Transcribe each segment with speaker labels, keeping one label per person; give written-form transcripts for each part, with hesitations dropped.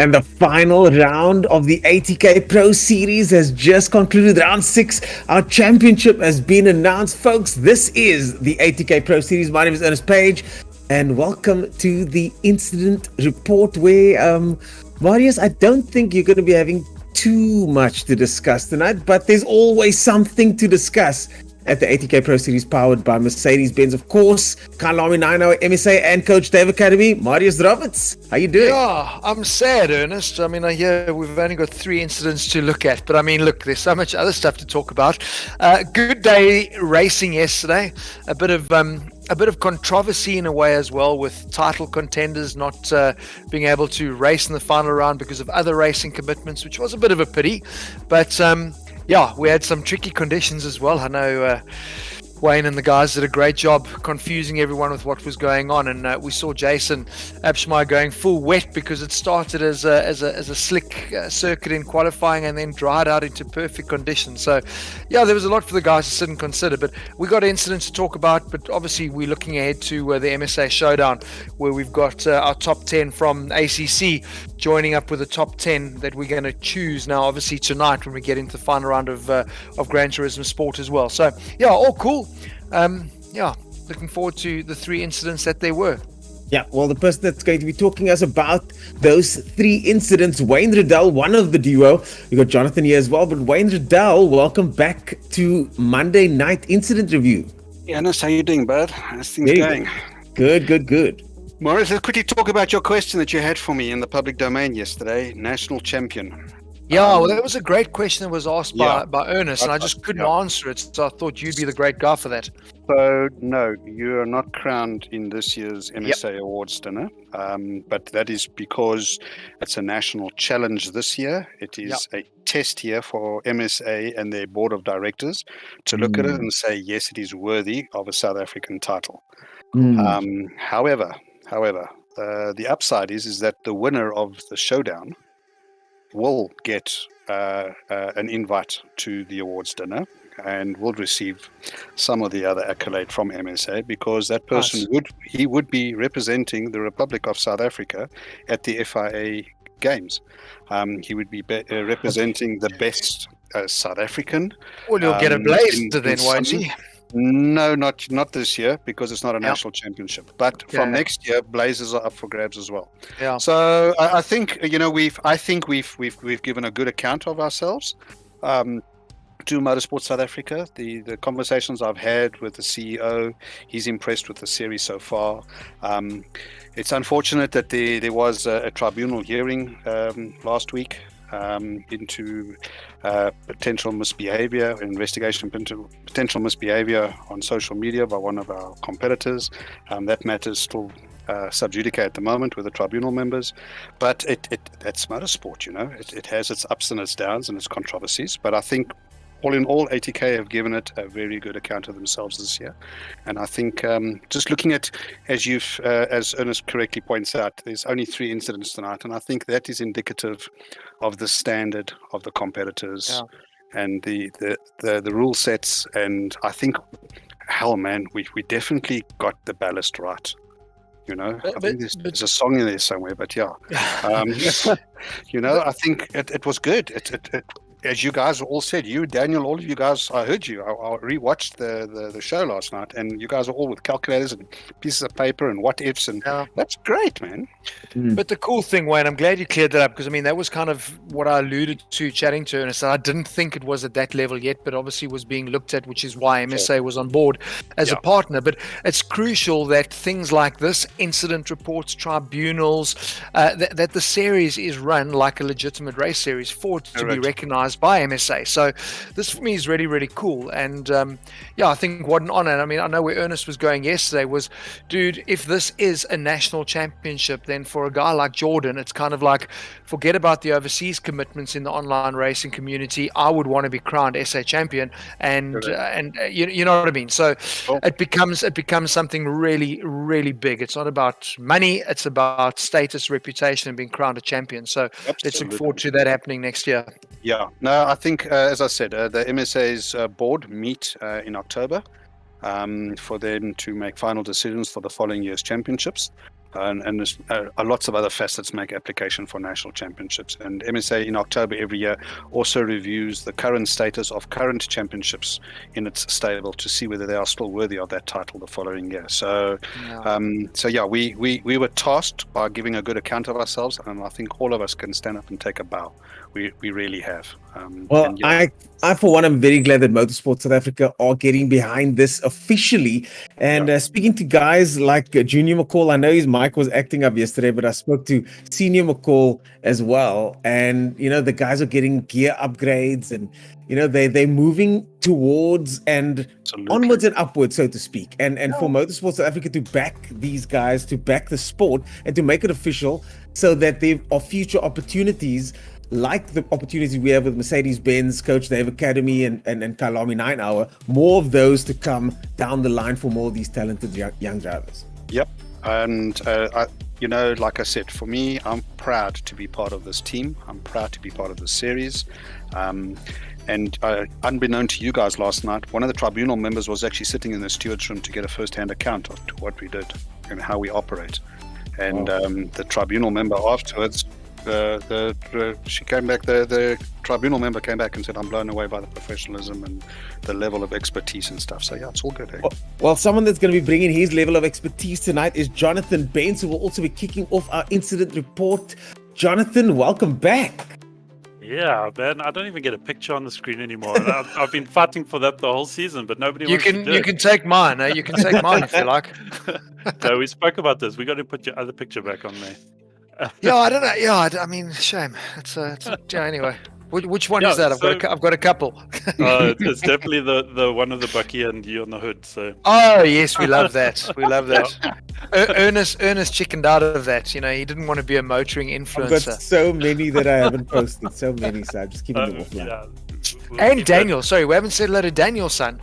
Speaker 1: And the final round of the ATK Pro Series has just concluded. Round 6, our championship has been announced, folks. This is the ATK Pro Series. My name is Ernest Page, and welcome to the incident report where, Marius, I don't think you're going to be having too much to discuss tonight, but there's always something to discuss at the ATK Pro Series, powered by Mercedes-Benz, of course. Kyalami 9 MSA and Coach Dave Academy. Marius Roberts, how you doing?
Speaker 2: Yeah, I'm sad, Ernest. I mean, I hear we've only got 3 incidents to look at, but I mean, look, there's so much other stuff to talk about. Good day racing yesterday. A bit of controversy in a way as well, with title contenders not being able to race in the final round because of other racing commitments, which was a bit of a pity. But yeah, we had some tricky conditions as well. I know Wayne and the guys did a great job confusing everyone with what was going on, and we saw Jason Abschmeyer going full wet because it started as a slick circuit in qualifying and then dried out into perfect conditions. So yeah, there was a lot for the guys to sit and consider, but we got incidents to talk about. But obviously we're looking ahead to the MSA showdown, where we've got our top 10 from ACC joining up with the top 10 that we're going to choose now, obviously tonight when we get into the final round of Gran Turismo Sport as well. So yeah, all cool. Yeah, looking forward to the 3 incidents that there were.
Speaker 1: Yeah, well, the person that's going to be talking to us about those 3 incidents, Wayne Riddell, one of the duo. We got Jonathan here as well, but Wayne Riddell, welcome back to Monday Night Incident Review.
Speaker 3: Yeah, Ernest, how you doing, bud? How's things going?
Speaker 1: Good.
Speaker 3: Maurice, let's quickly talk about your question that you had for me in the public domain yesterday. National champion.
Speaker 2: Yeah, well, that was a great question that was asked by Ernest, and I just couldn't answer it, so I thought you'd be the great guy for that.
Speaker 3: So, no, you are not crowned in this year's MSA Awards dinner, but that is because it's a national challenge this year. It is a test year for MSA and their board of directors to look at it and say, yes, it is worthy of a South African title. However, the upside is that the winner of the showdown will get an invite to the awards dinner and will receive some of the other accolade from MSA, because that person would be representing the Republic of South Africa at the FIA Games. He would be representing the best South African.
Speaker 2: Well, you'll get a blazer then, won't you?
Speaker 3: No, not this year, because it's not a national championship. But from next year, blazers are up for grabs as well.
Speaker 2: Yeah.
Speaker 3: So I think we've given a good account of ourselves to Motorsport South Africa. The conversations I've had with the CEO, he's impressed with the series so far. It's unfortunate that there was a tribunal hearing last week into potential misbehavior, investigation into potential misbehavior on social media by one of our competitors. That matter is still sub judice at the moment with the tribunal members, but that's motorsport, it has its ups and its downs and its controversies, but I think all in all, ATK have given it a very good account of themselves this year. And I think just looking at, as Ernest correctly points out, there's only 3 incidents tonight. And I think that is indicative of the standard of the competitors and the rule sets. And I think, hell, man, we definitely got the ballast right. I think there's a song in there somewhere, but yeah. I think it was good. As you guys all said, you, Daniel, all of you guys, I heard you. I rewatched the show last night, and you guys are all with calculators and pieces of paper and what ifs, and that's great, man.
Speaker 2: But the cool thing, Wayne, I'm glad you cleared that up, because I mean that was kind of what I alluded to chatting to Ernest. I didn't think it was at that level yet, but obviously was being looked at, which is why MSA was on board as a partner. But it's crucial that things like this, incident reports, tribunals, that the series is run like a legitimate race series for it to be recognized by MSA. So this for me is really, really cool. And I think what an honor. I mean, I know where Ernest was going yesterday was, dude, if this is a national championship, then for a guy like Jordan, it's kind of like, forget about the overseas commitments in the online racing community. I would want to be crowned SA champion, and you know what I mean. So it becomes something really, really big. It's not about money; it's about status, reputation, and being crowned a champion. So let's look forward to that happening next year.
Speaker 3: Yeah, no, I think, as I said, the MSA's board meet in October for them to make final decisions for the following year's championships. and there's lots of other facets make application for national championships. And MSA in October every year also reviews the current status of current championships in its stable to see whether they are still worthy of that title the following year. So, we were tasked by giving a good account of ourselves, and I think all of us can stand up and take a bow. We really have.
Speaker 1: I for one, am very glad that Motorsport South Africa are getting behind this officially. And speaking to guys like Junior McCall, I know his mic was acting up yesterday, but I spoke to Senior McCall as well. And, the guys are getting gear upgrades and, they're moving towards and onwards and upwards, so to speak. And for Motorsport South Africa to back these guys, to back the sport and to make it official so that there are future opportunities like the opportunities we have with Mercedes-Benz, Coach Dave Academy and Kyalami 9 Hour, more of those to come down the line for more of these talented young drivers. Yep.
Speaker 3: And, like I said, for me, I'm proud to be part of this team. I'm proud to be part of this series. And unbeknown to you guys last night, one of the tribunal members was actually sitting in the stewards room to get a first-hand account of what we did and how we operate. And the tribunal member afterwards, she came back. The tribunal member came back and said, "I'm blown away by the professionalism and the level of expertise and stuff." So it's all good. Eh?
Speaker 1: Well, someone that's going to be bringing his level of expertise tonight is Jonathan Baines, who will also be kicking off our incident report. Jonathan, welcome back.
Speaker 4: Yeah, man, I don't even get a picture on the screen anymore. I've been fighting for that the whole season, but nobody wants to do it.
Speaker 2: You can take mine. You can take mine if you like.
Speaker 4: So we spoke about this. We got to put your other picture back on there.
Speaker 2: I don't know. I mean, shame. Anyway, which one is that? I've got a couple.
Speaker 4: It's definitely the one of the Bucky and you on the hood. So.
Speaker 2: Oh yes, we love that. We love that. Ernest chickened out of that. He didn't want to be a motoring influencer.
Speaker 1: I've got so many that I haven't posted. So many, so I'm just keeping them offline.
Speaker 2: And Daniel. Sorry, we haven't said hello to Daniel, son.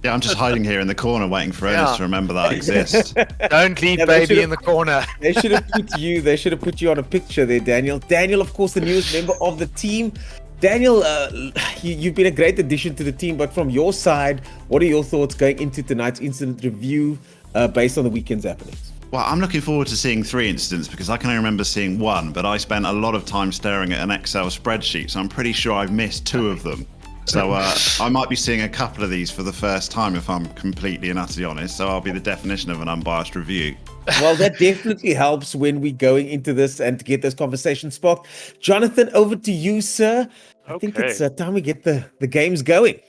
Speaker 5: Yeah, I'm just hiding here in the corner waiting for Ernest to remember that I exist.
Speaker 2: Don't leave baby in the corner.
Speaker 1: They should have put you on a picture there, Daniel. Daniel, of course, the newest member of the team. Daniel, you've been a great addition to the team, but from your side, what are your thoughts going into tonight's incident review based on the weekend's happenings?
Speaker 5: Well, I'm looking forward to seeing 3 incidents because I can only remember seeing 1, but I spent a lot of time staring at an Excel spreadsheet, so I'm pretty sure I've missed 2 of them. So I might be seeing a couple of these for the first time if I'm completely and utterly honest. So I'll be the definition of an unbiased review.
Speaker 1: Well, that definitely helps when we're going into this and to get those conversations sparked. Jonathan, over to you, sir. I think it's time we get the games going.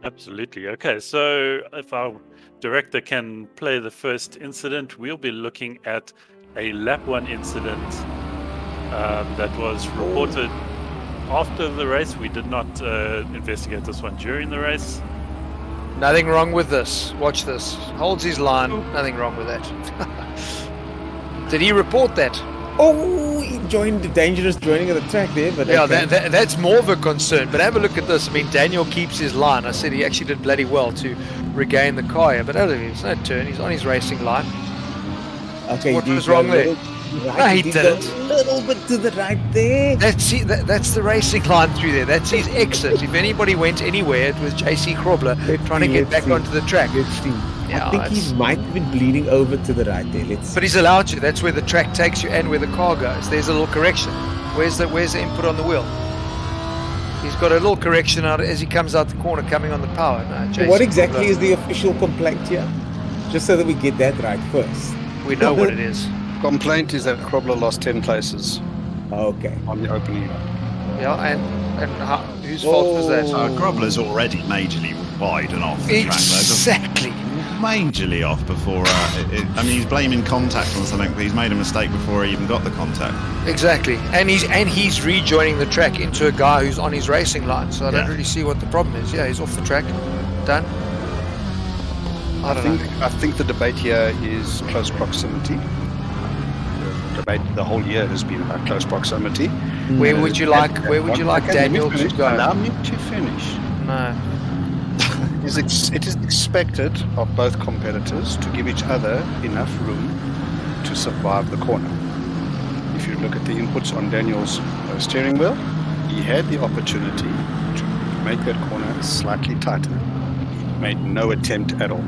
Speaker 4: Absolutely. Okay, so if our director can play the first incident, we'll be looking at a lap 1 incident that was reported after the race. We did not investigate this one during the race.
Speaker 2: Nothing wrong with this. Watch this. Holds his line. Nothing wrong with that. Did he report that?
Speaker 1: Oh, he joined the dangerous joining of the track there. But
Speaker 2: that's more of a concern. But have a look at this. I mean, Daniel keeps his line. I said he actually did bloody well to regain the car here. But there's no turn. He's on his racing line.
Speaker 1: Okay,
Speaker 2: what was wrong there? No, he didn't.
Speaker 1: A little bit to the right there.
Speaker 2: That's the racing line through there. That's his exit. If anybody went anywhere, it was JC Krobler trying to get back onto the track.
Speaker 1: I think he might have been bleeding over to the right there.
Speaker 2: But he's allowed to. That's where the track takes you and where the car goes. There's a little correction. Where's the input on the wheel? He's got a little correction out as he comes out the corner, coming on the power. No,
Speaker 1: what exactly is the official complaint here? Just so that we get that right first.
Speaker 2: We know what it is.
Speaker 3: Complaint is that Krobler lost 10 places.
Speaker 1: Okay.
Speaker 3: On the opening.
Speaker 2: Yeah, and whose fault was that?
Speaker 5: Krobler's already majorly wide and off the track.
Speaker 2: Exactly.
Speaker 5: Majorly off before. He's blaming contact on something, but he's made a mistake before he even got the contact.
Speaker 2: Exactly, and he's rejoining the track into a guy who's on his racing line. So I don't really see what the problem is. Yeah, he's off the track. Done.
Speaker 3: I think the debate here is close proximity. The whole year has been about close proximity.
Speaker 2: Where would you like Daniel to go?
Speaker 3: Allow me to finish.
Speaker 2: No.
Speaker 3: It is expected of both competitors to give each other enough room to survive the corner. If you look at the inputs on Daniel's steering wheel, he had the opportunity to make that corner slightly tighter. He made no attempt at all.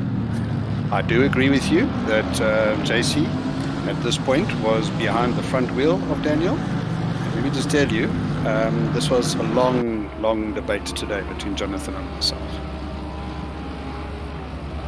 Speaker 3: I do agree with you that JC at this point was behind the front wheel of Daniel. And let me just tell you, this was a long debate today between Jonathan and myself.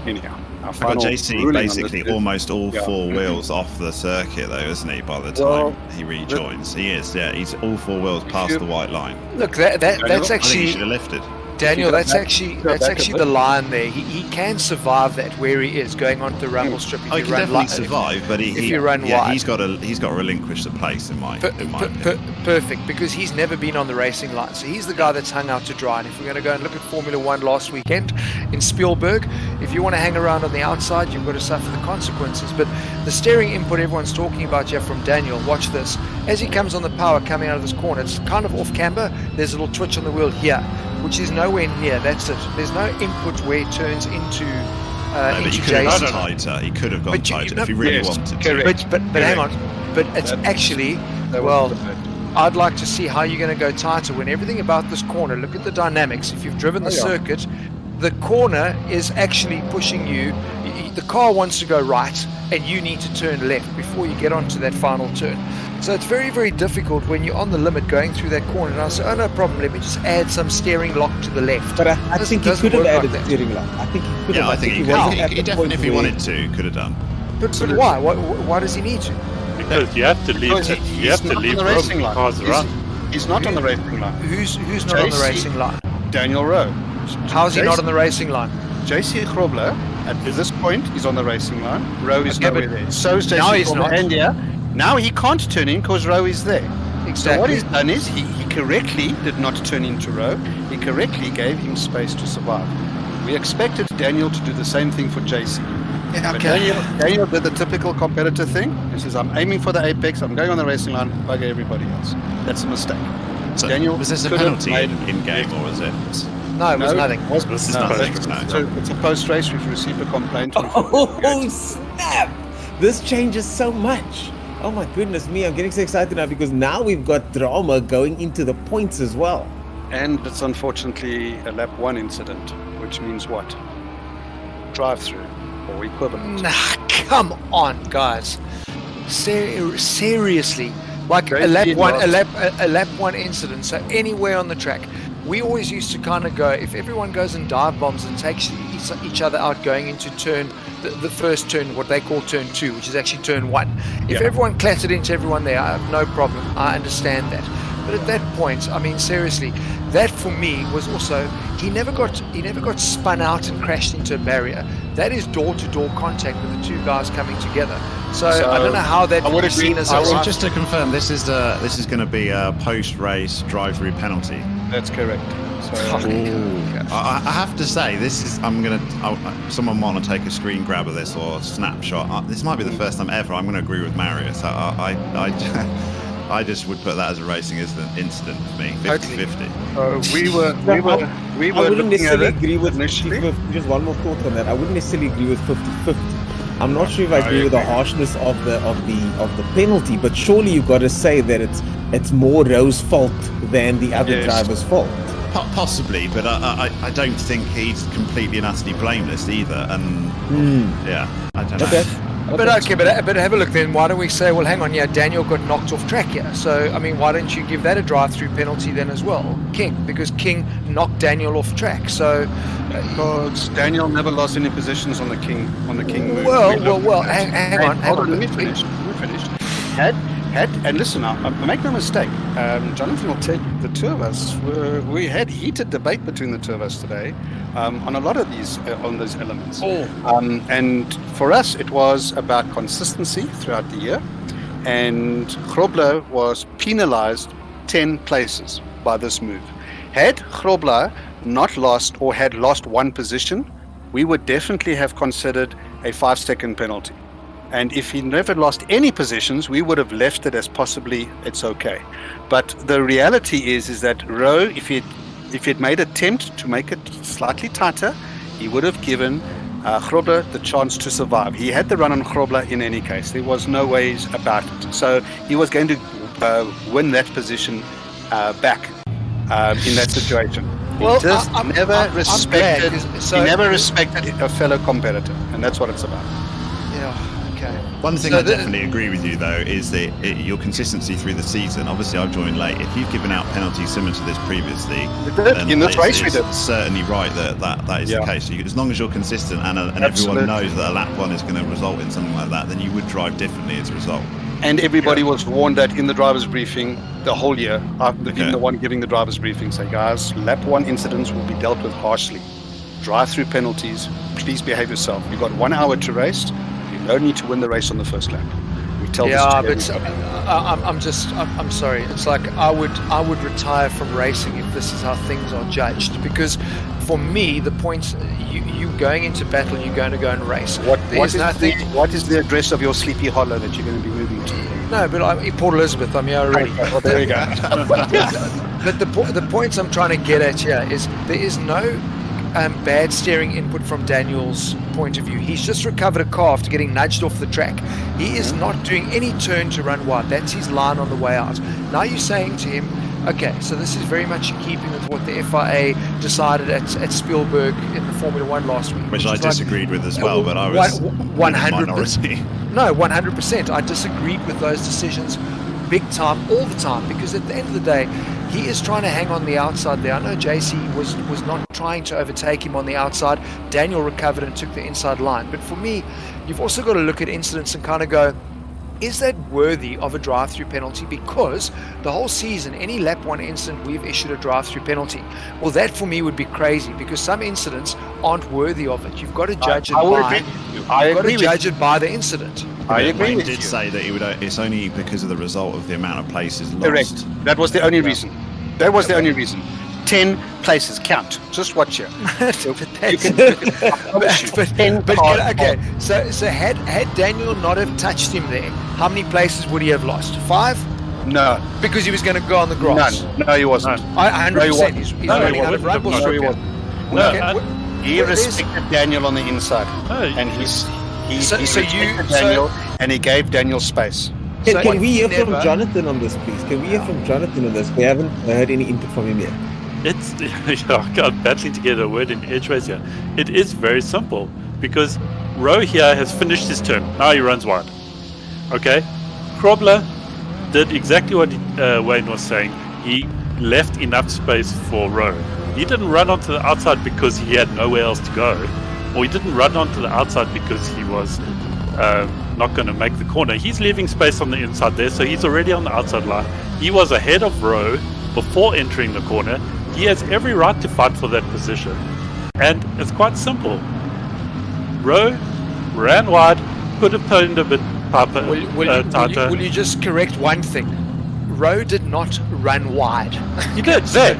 Speaker 3: Anyhow, our
Speaker 5: I got
Speaker 3: final
Speaker 5: JC
Speaker 3: ruling on
Speaker 5: basically
Speaker 3: this is-
Speaker 5: almost all
Speaker 3: Yeah.
Speaker 5: 4 wheels off the circuit, though, isn't he? By the time
Speaker 3: Well,
Speaker 5: he rejoins, he is. Yeah, he's all 4 wheels past the white line.
Speaker 2: Look, that's
Speaker 5: I think he
Speaker 2: actually
Speaker 5: should have lifted.
Speaker 2: Daniel.
Speaker 3: go
Speaker 2: That's
Speaker 3: back-
Speaker 2: actually
Speaker 3: go
Speaker 2: that's
Speaker 3: back a
Speaker 2: actually
Speaker 3: bit.
Speaker 2: the line there. He can survive that where he is going onto the rumble strip. If
Speaker 5: Oh, he
Speaker 2: you
Speaker 5: can
Speaker 2: run
Speaker 5: definitely
Speaker 2: li-
Speaker 5: survive, but
Speaker 2: if you run
Speaker 5: yeah,
Speaker 2: wide.
Speaker 5: he's got to relinquish the place in my opinion.
Speaker 2: Perfect, because he's never been on the racing line. So he's the guy that's hung out to dry. And if we're going to go and look at Formula One last weekend in Spielberg, if you want to hang around on the outside, you've got to suffer the consequences. But the steering input everyone's talking about here from Daniel, watch this. As he comes on the power coming out of this corner, it's kind of off camber. There's a little twitch on the wheel here, which is nowhere near. That's it. There's no input where it turns into
Speaker 5: But he could have
Speaker 2: Jason.
Speaker 5: gone tighter. He could have gone
Speaker 2: But you-
Speaker 5: tighter if he really
Speaker 3: yes,
Speaker 5: wanted to.
Speaker 3: correct.
Speaker 2: But hang on. But it's
Speaker 3: That-
Speaker 2: actually,
Speaker 3: That was
Speaker 2: well,
Speaker 3: the debate.
Speaker 2: I'd like to see how you're going to go tighter when everything about this corner, look at the dynamics. If you've driven the
Speaker 3: Oh, yeah.
Speaker 2: circuit, the corner is actually pushing you. The car wants to go right and you need to turn left before you get onto that final turn. So it's very, very difficult when you're on the limit going through that corner. And I say, oh, no problem, let me just add some steering lock to the left.
Speaker 1: But I
Speaker 2: Doesn't-
Speaker 1: think he
Speaker 2: doesn't
Speaker 1: could have
Speaker 2: work
Speaker 1: added
Speaker 2: like that.
Speaker 1: steering lock. I think he could have.
Speaker 5: Yeah, I think he
Speaker 1: wasn't at
Speaker 5: he
Speaker 1: the
Speaker 5: definitely,
Speaker 1: point
Speaker 5: if he
Speaker 1: where-
Speaker 5: wanted to, could have done.
Speaker 2: But why? Why does he need to?
Speaker 4: Because you have to leave.
Speaker 3: Because
Speaker 4: You
Speaker 3: he's
Speaker 4: have to
Speaker 3: not on
Speaker 4: leave
Speaker 3: the
Speaker 4: room
Speaker 3: racing
Speaker 4: for
Speaker 3: line.
Speaker 4: cars around.
Speaker 3: He's not on the racing line.
Speaker 2: Who's not on the
Speaker 3: JC.
Speaker 2: racing line?
Speaker 3: Daniel Rowe.
Speaker 2: How's he not on the racing line?
Speaker 3: JC Grobler, at this point, is on the racing line. Rowe is
Speaker 2: Okay,
Speaker 3: nowhere
Speaker 2: but
Speaker 3: there. So is JC
Speaker 2: now he's
Speaker 3: Grobler.
Speaker 2: not.
Speaker 3: And yeah, now he can't turn in because Rowe is there. So what
Speaker 2: Exactly.
Speaker 3: he's done is he correctly did not turn into Rowe. He correctly gave him space to survive. We expected Daniel to do the same thing for JC.
Speaker 2: Yeah,
Speaker 3: But
Speaker 2: okay.
Speaker 3: Daniel did the typical competitor thing. He says, I'm aiming for the apex, I'm going on the racing line, bugger everybody else. That's a mistake.
Speaker 5: So,
Speaker 3: Daniel
Speaker 5: was this a
Speaker 3: could have
Speaker 5: penalty
Speaker 3: made-
Speaker 5: in game, or was it?
Speaker 2: No, it was nothing.
Speaker 5: This is
Speaker 3: No,
Speaker 5: nothing.
Speaker 3: it's,
Speaker 5: No.
Speaker 3: it's a post-race. We've received a complaint.
Speaker 1: Oh snap! This changes so much. Oh my goodness me! I'm getting so excited now because now we've got drama going into the points as well.
Speaker 3: And it's unfortunately a lap 1 incident, which means what? Drive-through or equivalent.
Speaker 2: Nah, come on, guys. Seriously, like a lap
Speaker 3: Crazy
Speaker 2: one,
Speaker 3: loss.
Speaker 2: a lap one incident. So anywhere on the track, we always used to kind of go. If everyone goes and dive bombs and takes each other out going into the first turn, what they call turn 2, which is actually turn 1. If
Speaker 3: Yeah.
Speaker 2: everyone clattered into everyone there, I have no problem. I understand that. But at that point, I mean, seriously, that for me was also he never got spun out and crashed into a barrier. That is door-to-door contact with the two guys coming together. So I don't know how that
Speaker 3: I would
Speaker 2: would be
Speaker 3: agree.
Speaker 2: seen as
Speaker 3: I
Speaker 2: a
Speaker 3: would
Speaker 5: So
Speaker 2: right.
Speaker 5: just to confirm, this is going to be a post-race drive-through penalty.
Speaker 3: That's correct. So,
Speaker 5: I have to say, this is. Someone might want to take a screen grab of this or a snapshot. This might be the first time ever I'm going to agree with Marius. I just would put that as a racing incident for me, 50-50.
Speaker 3: we were
Speaker 1: I wouldn't
Speaker 3: looking at
Speaker 1: necessarily
Speaker 3: it
Speaker 1: agree with
Speaker 3: initially.
Speaker 1: 50-50. Just one more thought on that. I wouldn't necessarily agree with 50-50. I'm not sure if I agree with the harshness of the penalty, but surely you've got to say that it's more Rowe's fault than the other
Speaker 3: Yes.
Speaker 1: driver's fault.
Speaker 5: Possibly, but I don't think he's completely and utterly blameless either. And yeah, I don't know.
Speaker 1: Okay.
Speaker 2: But have a look then. Why don't we say, well, hang on, yeah, Daniel got knocked off track here. So, I mean, why don't you give that a drive-through penalty then as well? Because King knocked Daniel off track. So,
Speaker 3: Because Daniel never lost any positions on the King move.
Speaker 2: well, hang on.
Speaker 3: Let me finish. And listen, I make no mistake. Jonathan will tell you, the two of us we had heated debate between the two of us today on a lot of these on those elements. And for us, it was about consistency throughout the year. And Grobler was penalized 10 places by this move. Had Grobler not lost or had lost one position, we would definitely have considered a 5-second penalty. And if he never lost any positions, we would have left it as possibly it's okay. But the reality is that Rowe, if he had made an attempt to make it slightly tighter, he would have given Grobler the chance to survive. He had the run on Grobler in any case. There was no ways about it. So he was going to win that position back in that situation.
Speaker 2: Well,
Speaker 3: He just
Speaker 2: I'm
Speaker 3: never
Speaker 2: glad,
Speaker 3: respected.
Speaker 2: 'cause- so-
Speaker 3: he never respected a fellow competitor, and that's what it's about.
Speaker 2: Yeah, okay.
Speaker 5: One thing
Speaker 2: So
Speaker 5: I definitely agree with you, though, is that your consistency through the season. Obviously, I've joined late. If you've given out penalties similar to this previously, then
Speaker 3: in this race we did.
Speaker 5: it's certainly right that is the case. So as long as you're consistent and everyone knows that a lap one is going to result in something like that, then you would drive differently as a result.
Speaker 3: And everybody was warned that in the driver's briefing the whole year. I've been the one giving the driver's briefing. Say, guys, lap one incidents will be dealt with harshly. Drive-through penalties. Please behave yourself. You've got 1 hour to race. You don't need to win the race on the first lap. We tell this to everybody.
Speaker 2: I'm sorry. It's like I would retire from racing if this is how things are judged. Because for me, the points you going into battle, you're going to go and race.
Speaker 3: What is the address of your Sleepy Hollow that you're going to be moving to?
Speaker 2: No, but I'm Port Elizabeth. I'm here already.
Speaker 3: Okay, well, there you go.
Speaker 2: But the points I'm trying to get at here is there is no bad steering input from Daniel's point of view. He's just recovered a car after getting nudged off the track. He is not doing any turn to run wide. That's his line on the way out. Now you're saying to him, okay, so this is very much in keeping with what the FIA decided at Spielberg in the Formula One last week.
Speaker 5: Which I disagreed with as well, but I was
Speaker 2: 100%. No, 100%. I disagreed with those decisions big time, all the time, because at the end of the day, he is trying to hang on the outside there. I know JC was not trying to overtake him on the outside. Daniel recovered and took the inside line. But for me, you've also got to look at incidents and kind of go, is that worthy of a drive-through penalty? Because the whole season, any lap one incident, we've issued a drive-through penalty. Well, that for me would be crazy because some incidents aren't worthy of it. You've got to judge it by the incident.
Speaker 3: I agree
Speaker 5: Wayne
Speaker 3: with
Speaker 5: did
Speaker 3: you.
Speaker 5: say that it's only because of the result of the amount of places lost.
Speaker 3: Correct. That was the only reason. That was the only reason. 10 places count. Just watch here. So okay.
Speaker 2: So had Daniel not have touched him there, how many places would he have lost? 5?
Speaker 3: No.
Speaker 2: Because he was going to go on the grass.
Speaker 3: None. No, he wasn't.
Speaker 2: 100%. He's running out of rumble strip.
Speaker 3: No, he wasn't. No. He respected Daniel on the inside. And he respected Daniel and he gave Daniel space.
Speaker 1: Can we hear from Jonathan on this, please? Can we hear from Jonathan on this? We haven't heard any input from him yet.
Speaker 4: I'm battling to get a word in edgeways here. It is very simple because Rowe here has finished his turn. Now he runs wide. Okay? Krobler did exactly what Wayne was saying. He left enough space for Rowe. He didn't run onto the outside because he had nowhere else to go, or he didn't run onto the outside because he was not going to make the corner. He's leaving space on the inside there, so he's already on the outside line. He was ahead of Rowe before entering the corner. He has every right to fight for that position, and it's quite simple. Rowe ran wide, could have turned a bit tighter.
Speaker 2: Will you just correct one thing? Rowe did not run wide.
Speaker 4: He did. There.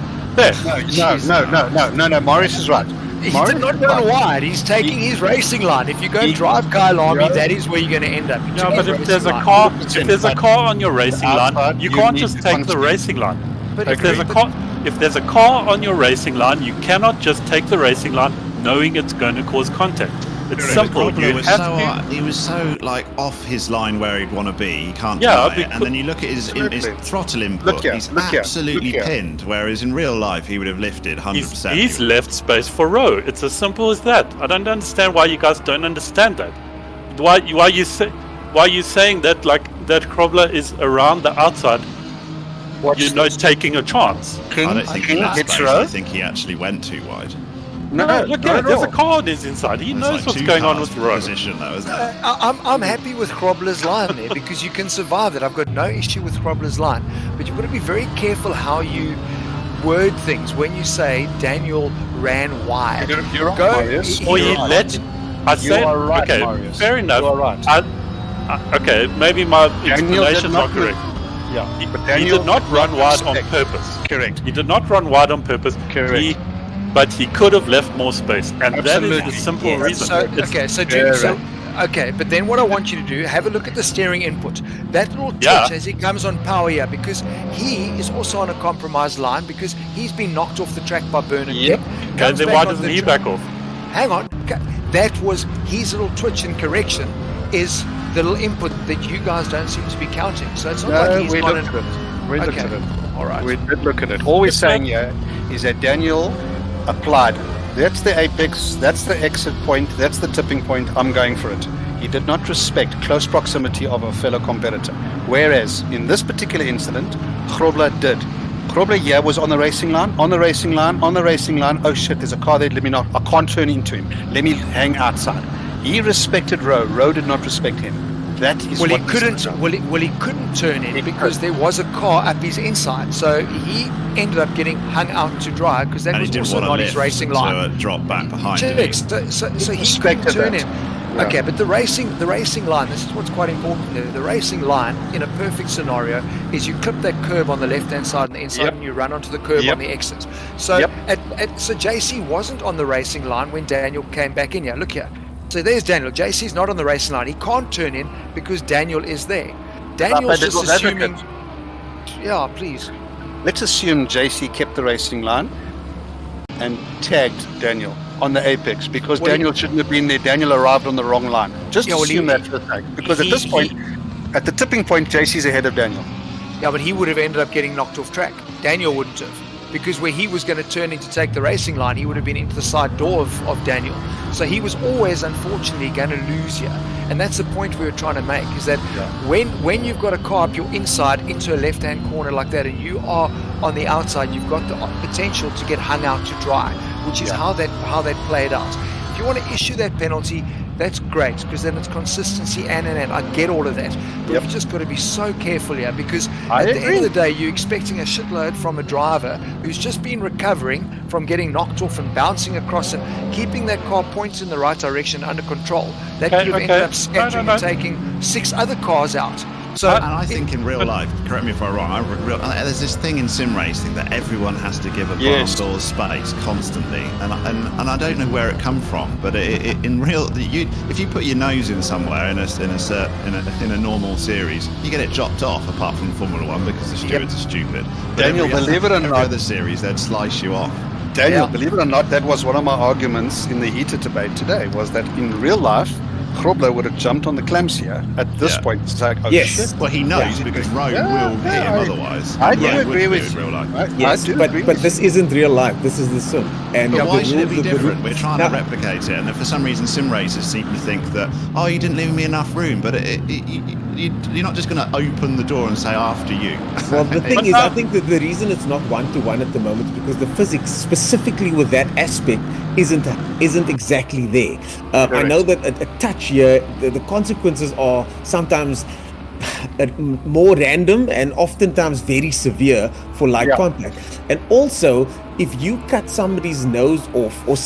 Speaker 3: No. Morris is right.
Speaker 2: He did not run wide. He's taking his racing line. If you go drive Kyalami, that is where you're going to end up.
Speaker 4: No, but if there's a car on your racing line, you can't just take the racing line.
Speaker 2: But
Speaker 4: if there's a car on your racing line, you cannot just take the racing line knowing it's going to cause contact. It's simple.
Speaker 5: He was so like off his line where he'd want to be. He can't deny it. And then you look at his throttle input. He's absolutely pinned. Whereas in real life, he would have lifted 100%.
Speaker 4: He's left space for Rowe. It's as simple as that. I don't understand why you guys don't understand that. Why are you saying that like that Krobler is around the outside? Taking a chance.
Speaker 5: I don't think he left space. I think he actually went too wide.
Speaker 4: No, look at it. There's a car on his inside. He knows what's going on with Rowe.
Speaker 5: Position, though, isn't it?
Speaker 2: I'm happy with Krobler's line there because you can survive it. I've got no issue with Krobler's line, but you've got to be very careful how you word things when you say Daniel ran wide.
Speaker 3: You're right, Marius.
Speaker 4: Or you let. I said,
Speaker 3: right,
Speaker 4: okay,
Speaker 3: Marius.
Speaker 4: Fair enough.
Speaker 3: You are right.
Speaker 4: Okay, maybe my explanation's not correct.
Speaker 3: Yeah,
Speaker 4: he did not run wide on purpose.
Speaker 3: Correct.
Speaker 4: He did not run wide on purpose.
Speaker 3: Correct.
Speaker 4: But he could have left more space, and that is the simple reason.
Speaker 2: But then what I want you to do, have a look at the steering input. That little twitch as he comes on power here, because he is also on a compromised line because he's been knocked off the track by Bernard.
Speaker 4: Okay, then why doesn't he back off?
Speaker 2: Hang on. That was his little twitch and correction is the little input that you guys don't seem to be counting. So it's not like he's not
Speaker 3: We looked at it.
Speaker 2: All right.
Speaker 3: We did look at it. All we're saying here is that Daniel applied. That's the apex. That's the exit point. That's the tipping point. I'm going for it. He did not respect close proximity of a fellow competitor. Whereas in this particular incident, Grobler did. Grobler, was on the racing line, on the racing line, on the racing line. Oh shit, there's a car there. Let me not. I can't turn into him. Let me hang outside. He respected Rowe. Rowe did not respect him. That is
Speaker 2: Well,
Speaker 3: what
Speaker 2: he couldn't. Well, he couldn't turn in because there was a car up his inside. So he ended up getting hung out to dry because that
Speaker 5: And he
Speaker 2: was
Speaker 5: didn't
Speaker 2: also
Speaker 5: want to
Speaker 2: not his
Speaker 5: lift
Speaker 2: racing line.
Speaker 5: to drop back behind him.
Speaker 2: Correct. So he couldn't
Speaker 3: respected
Speaker 2: turn
Speaker 3: that.
Speaker 2: in.
Speaker 3: Yeah.
Speaker 2: Okay, but the racing line, this is what's quite important here. The racing line, in a perfect scenario, is you clip that curb on the left-hand side and the inside,
Speaker 3: Yep.
Speaker 2: and you run onto the curb
Speaker 3: Yep.
Speaker 2: on the exit. So,
Speaker 3: Yep.
Speaker 2: so JC wasn't on the racing line when Daniel came back in here. Look here. So there's Daniel. JC's not on the racing line. He can't turn in because Daniel is there. Daniel's just
Speaker 3: devil's
Speaker 2: assuming.
Speaker 3: advocate.
Speaker 2: Yeah, please.
Speaker 3: Let's assume JC kept the racing line and tagged Daniel on the apex because
Speaker 2: Well,
Speaker 3: Daniel shouldn't have been there. Daniel arrived on the wrong line. Just
Speaker 2: Yeah, well,
Speaker 3: assume
Speaker 2: he-
Speaker 3: that for a second. Because at
Speaker 2: he-
Speaker 3: this point, at the tipping point, JC's ahead of Daniel.
Speaker 2: Yeah, but he would have ended up getting knocked off track. Daniel wouldn't have. Because where he was going to turn in to take the racing line, he would have been into the side door of Daniel. So he was always, unfortunately, going to lose here. And that's the point we were trying to make, is that when you've got a car up your inside into a left-hand corner like that, and you are on the outside, you've got the potential to get hung out to dry, which is how that played out. If you want to issue that penalty, that's great, because then it's consistency and. I get all of that. But
Speaker 3: Yep.
Speaker 2: we've just got to be so careful here, because
Speaker 3: I
Speaker 2: at the end
Speaker 3: agree.
Speaker 2: of the day, you're expecting a shitload from a driver who's just been recovering from getting knocked off and bouncing across and keeping that car pointed in the right direction under control. That could have ended up scattering and taking 6 other cars out. So
Speaker 5: And I think in real life, correct me if I'm wrong, there's this thing in sim racing that everyone has to give a
Speaker 3: Yes.
Speaker 5: barn door space constantly, and I don't know where it come from, but in real, if you put your nose in somewhere in a normal series, you get it chopped off. Apart from Formula One, because the stewards are stupid. But
Speaker 3: Daniel, believe it or
Speaker 5: every
Speaker 3: not-
Speaker 5: other series they'd slice you off.
Speaker 3: Daniel,
Speaker 2: Yeah.
Speaker 3: believe it or not, that was one of my arguments in the heated debate today, was that in real life, Grobler would have jumped on the clamps here at this
Speaker 5: Yeah.
Speaker 3: point. It's like, oh
Speaker 1: Yes.
Speaker 3: shit.
Speaker 5: Well, he knows because Rowe will hit him otherwise.
Speaker 3: I do
Speaker 5: Rowe would
Speaker 3: agree
Speaker 5: do
Speaker 3: with
Speaker 5: it in
Speaker 3: you.
Speaker 5: real life.
Speaker 1: Yes,
Speaker 3: I do
Speaker 1: but
Speaker 3: agree
Speaker 1: but
Speaker 3: with
Speaker 1: this isn't real life. This is the sim. And
Speaker 5: But
Speaker 1: the
Speaker 5: why should it
Speaker 1: rules-
Speaker 5: be
Speaker 1: the
Speaker 5: different?
Speaker 1: rules-
Speaker 5: We're trying
Speaker 1: Now-
Speaker 5: to replicate it, and if for some reason sim racers seem to think that, oh, you didn't leave me enough room, but you're not just going to open the door and say after you.
Speaker 1: Well, the thing is, I think that the reason it's not 1-to-1 at the moment is because the physics, specifically with that aspect, isn't exactly there. I know that a touch here, the consequences are sometimes more random and oftentimes very severe for light contact. And also, if you cut somebody's nose off, or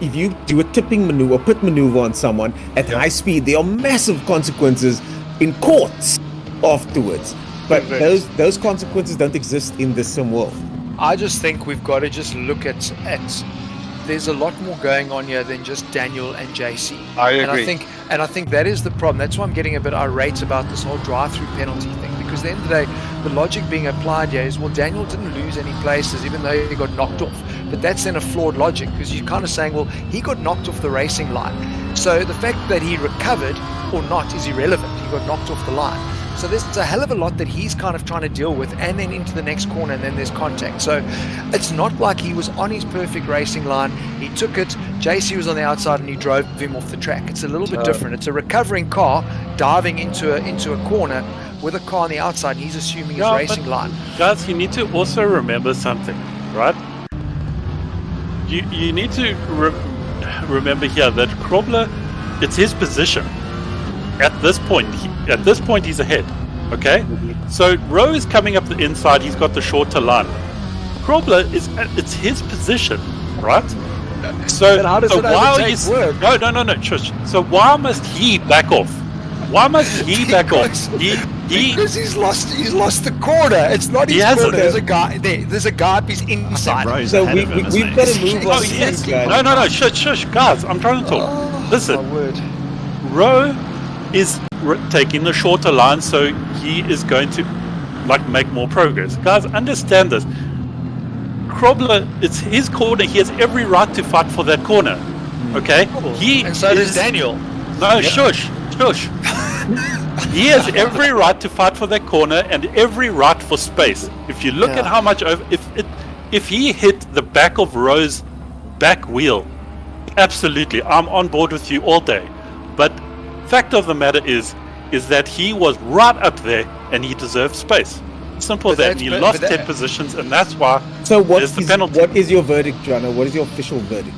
Speaker 1: if you do a tipping maneuver, pit maneuver on someone at high speed, there are massive consequences in courts afterwards. But those consequences don't exist in the sim world.
Speaker 2: I just think we've got to just look at there's a lot more going on here than just Daniel and JC.
Speaker 3: I agree.
Speaker 2: And I think that is the problem. That's why I'm getting a bit irate about this whole drive-through penalty thing, because at the end of the day, the logic being applied here is, well, Daniel didn't lose any places even though he got knocked off. But that's then a flawed logic, because you're kind of saying, well, he got knocked off the racing line. So the fact that he recovered or not is irrelevant. He got knocked off the line. So there's a hell of a lot that he's kind of trying to deal with, and then into the next corner, and then there's contact. So it's not like he was on his perfect racing line. He took it. JC was on the outside, and he drove him off the track. It's a little bit different. It's a recovering car diving into a corner with a car on the outside, and he's assuming his racing line.
Speaker 4: Guys, you need to also remember something, right? You need to remember here that Grobler, it's his position. At this point, he's ahead. Okay, so Rowe is coming up the inside. He's got the shorter line. Grobler it's his position, right? So,
Speaker 2: But how does it overtake work?
Speaker 4: No, shush. So why must he back off? Why must he back off?
Speaker 2: Because he's lost the corner. It's not his
Speaker 4: hasn't.
Speaker 2: corner. There's a guy there. There's a guy up his inside.
Speaker 5: Rowe's
Speaker 1: So
Speaker 5: ahead of him, isn't
Speaker 1: we've
Speaker 5: he?
Speaker 1: got to move on.
Speaker 4: Oh, yes. No, shush, guys. I'm trying to talk. Listen,
Speaker 2: My word.
Speaker 4: Rowe is taking the shorter line, so he is going to make more progress. Guys, understand this. Grobler, it's his corner. He has every right to fight for that corner. Okay,
Speaker 2: And so does Daniel.
Speaker 4: No, shush. He has every right to fight for that corner and every right for space. If you look at how much if he hit the back of Rowe's back wheel, absolutely, I'm on board with you all day. But fact of the matter is that he was right up there and he deserved space. Simple as that. And he lost 10 positions, and that's why
Speaker 1: So
Speaker 4: there's the penalty.
Speaker 1: what is your verdict, Jono? What is your official verdict?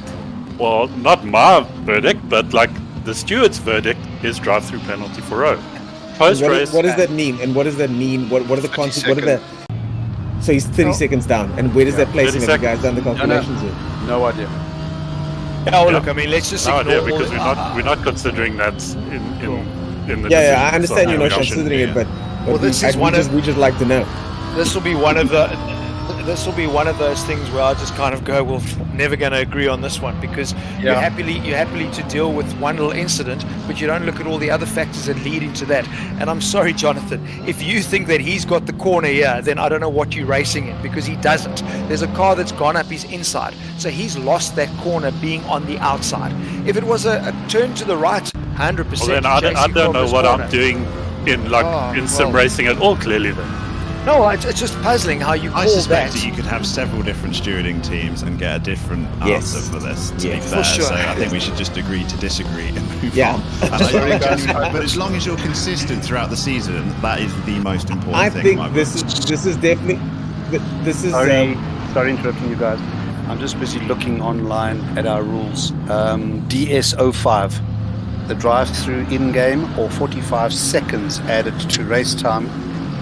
Speaker 4: Well, not my verdict, but like the steward's verdict is drive-through penalty for Rowe. Post-race.
Speaker 1: What does that mean? And what does that mean? What are the consequences? What are the? So he's 30 seconds down, and where does that place him? Have you guys done the calculations?
Speaker 3: No idea.
Speaker 2: Oh, look, I mean, let's just
Speaker 4: No
Speaker 2: ignore
Speaker 4: idea, because
Speaker 2: all
Speaker 4: we're not considering that in the
Speaker 1: Yeah, I
Speaker 4: decision,
Speaker 1: understand
Speaker 4: so
Speaker 1: you're not
Speaker 4: we shouldn't
Speaker 1: considering
Speaker 4: be,
Speaker 1: it, but
Speaker 2: Well, this is one of-
Speaker 1: we just like to know.
Speaker 2: This will be one of the. This will be one of those things where I just kind of go, well, never going to agree on this one, because you're happily to deal with one little incident, but you don't look at all the other factors that lead into that. And I'm sorry, Jonathan, if you think that he's got the corner here, then I don't know what you're racing in, because he doesn't. There's a car that's gone up his inside, so he's lost that corner being on the outside. If it was a turn to the right, 100%.
Speaker 4: Well, then I don't know what I'm doing in sim racing at all, clearly then.
Speaker 2: No, it's just puzzling how you call
Speaker 5: I suspect
Speaker 2: that.
Speaker 5: that you could have several different stewarding teams and get a different
Speaker 1: Yes.
Speaker 5: answer for this, to be
Speaker 1: Yes.
Speaker 5: fair.
Speaker 2: For sure.
Speaker 5: So I think we should just agree to disagree and move
Speaker 1: Yeah.
Speaker 5: on. And but as long as you're consistent throughout the season, that is the most important
Speaker 1: I
Speaker 5: thing.
Speaker 1: think
Speaker 5: in my
Speaker 1: this
Speaker 5: book.
Speaker 1: is definitely this is
Speaker 3: Sorry interrupting you guys. I'm just busy looking online at our rules. DS05, the drive-through in-game or 45 seconds added to race time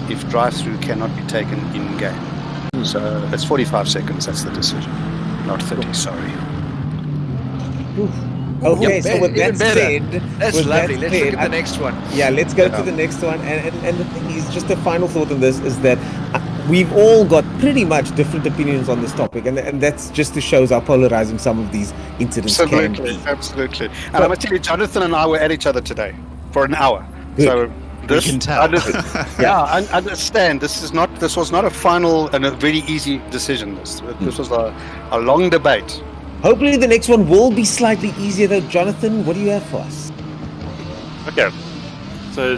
Speaker 3: if drive-through cannot be taken in-game. So it's 45 seconds, that's the decision. Not 30, sorry.
Speaker 1: okay.
Speaker 2: Yeah,
Speaker 1: So with that
Speaker 2: even better.
Speaker 1: said,
Speaker 2: That's
Speaker 1: with
Speaker 2: lovely.
Speaker 1: that
Speaker 2: Let's
Speaker 1: said,
Speaker 2: look at the next one.
Speaker 1: Yeah, let's go to the next one. And the thing is, just a final thought on this is that we've all got pretty much different opinions on this topic, and that's just to show how polarizing some of these incidents can be.
Speaker 3: Absolutely. And I must tell you, Jonathan and I were at each other today for an hour.
Speaker 1: Good.
Speaker 3: So this,
Speaker 5: can tell.
Speaker 3: I understand. This was not a final and a very easy decision. This was a long debate.
Speaker 1: Hopefully, the next one will be slightly easier, though. Jonathan, what do you have for us?
Speaker 4: Okay. So,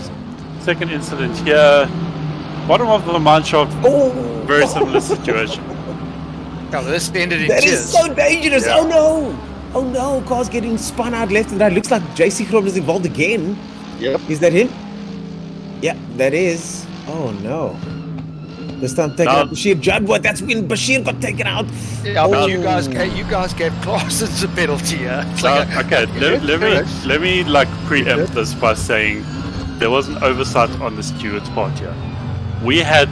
Speaker 4: second incident here. Bottom of the mine shaft.
Speaker 1: Oh,
Speaker 4: Very similar situation.
Speaker 2: Oh, this ended in
Speaker 1: that
Speaker 2: tears.
Speaker 1: is so dangerous!
Speaker 4: Yeah.
Speaker 1: Oh no! Oh no! Cars getting spun out left and right. Looks like JC Krobler is involved again.
Speaker 3: Yep.
Speaker 1: Is that him? Yeah, that is. Oh no! This time taking out Bashir Judd. What? That's when Bashir got taken out.
Speaker 2: Yeah, but
Speaker 1: Oh.
Speaker 2: you guys gave Clausen's a penalty here. It's like
Speaker 4: Okay, let me like preempt this by saying there was an oversight on the steward's part here. We had